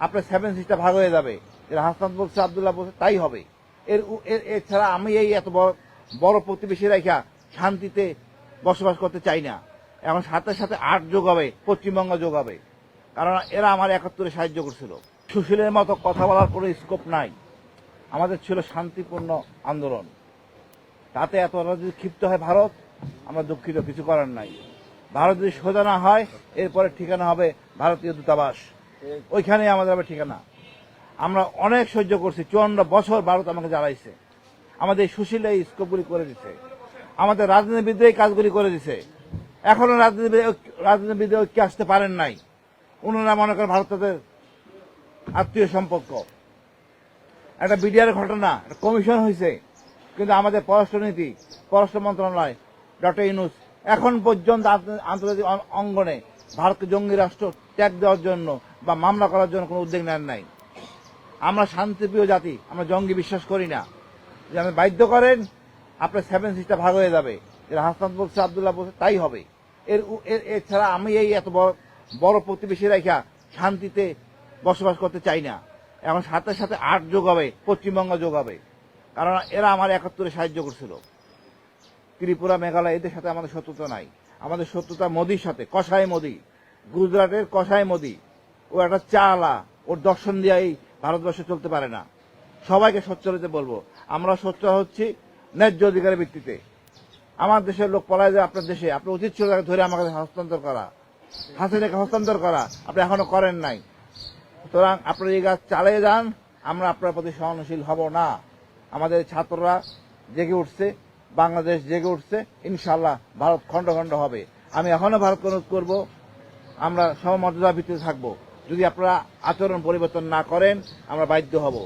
আপনার 7 সিস্টার ভাগ হয়ে যাবে। যেটা হাসান বলছে, আব্দুল্লাহ বলছে, তাই হবে। এছাড়া আমি এই এত বড় প্রতিবেশী রেখা শান্তিতে বসবাস করতে চাই না। এখন সাথে সাথে 8 যোগ হবে, পশ্চিমবঙ্গ যোগ হবে, কারণ এরা আমার 71-এ সাহায্য করছিল। সুশীলের মতো কথা বলার কোনো স্কোপ নাই। আমাদের ছিল শান্তিপূর্ণ আন্দোলন। তাতে এত যদি ক্ষিপ্ত হয় ভারত, আমরা দুঃখিত, কিছু করার নাই। ভারত যদি সোজা না হয়, এরপরে ঠিকানা হবে ভারতীয় দূতাবাস, ওইখানে আমাদের আবার ঠিকানা। আমরা অনেক সহ্য করছি, 54 বছর ভারত আমাকে জ্বালাইছে। আমাদের সুশীল এই স্কোপগুলি করে দিচ্ছে, আমাদের রাজনীতিবিদ এই কাজগুলি করে দিচ্ছে। এখনো রাজনীতিবিদ ঐক্যে আসতে পারেন নাই। ওনারা মনে করেন ভারত তাদের আত্মীয় সম্পর্ক। একটা বিডিআর ঘটনা, একটা কমিশন হয়েছে, কিন্তু আমাদের পররাষ্ট্রনীতি, পররাষ্ট্র মন্ত্রণালয়, ডক্টর ইউনূস এখন পর্যন্ত আন্তর্জাতিক অঙ্গনে ভারতকে জঙ্গি রাষ্ট্র ট্যাগ দেওয়ার জন্য বা মামলা করার জন্য কোনো উদ্যোগ নেন নাই। আমরা শান্তিপ্রিয় জাতি, আমরা জঙ্গি বিশ্বাস করি না। যে আমি বাধ্য করেন, আপনার 7 সিস্টার ভাগ হয়ে যাবে। যেটা হাসান বলছে, আব্দুল্লাহ বলছে, তাই হবে। এছাড়া আমি এই এত বড় প্রতিবেশী রেখা শান্তিতে বসবাস করতে চাই না। এখন সাথে সাথে 8 যোগ হবে, পশ্চিমবঙ্গ যোগ হবে, কারণ এরা আমার 71-এ সাহায্য করছিল। ত্রিপুরা, মেঘালয়, এদের সাথে আমাদের শত্রুতা নাই। আমাদের শত্রুতা মোদির সাথে, কসাই মোদি, গুজরাটের কসাই মোদি। ও একটা চালা, ওর দর্শন দিয়েই ভারতবর্ষে চলতে পারে না। সবাইকে সোচ্চার হতে বলবো। আমরা সোচ্চার হচ্ছি ন্যায্য অধিকারের ভিত্তিতে। আমার দেশের লোক পলায় যায় আপনার দেশে, আপনার উচিত ছিল তাকে ধরে আমাকে হস্তান্তর করা, হাসিনাকে হস্তান্তর করা। আপনি এখনো করেন নাই। সুতরাং আপনারা এই কাজ চালিয়ে যান, আমরা আপনার প্রতি সহনশীল হব না। আমাদের ছাত্ররা জেগে উঠছে, বাংলাদেশ জেগে উঠছে, ইনশাআল্লাহ ভারত খণ্ড খণ্ড হবে। আমি এখনো ভারতকে অনুরোধ করব, আমরা সমমর্যাদার ভিত্তিতে থাকবো। যদি আপনারা আচরণ পরিবর্তন না করেন, আমরা বাধ্য হব।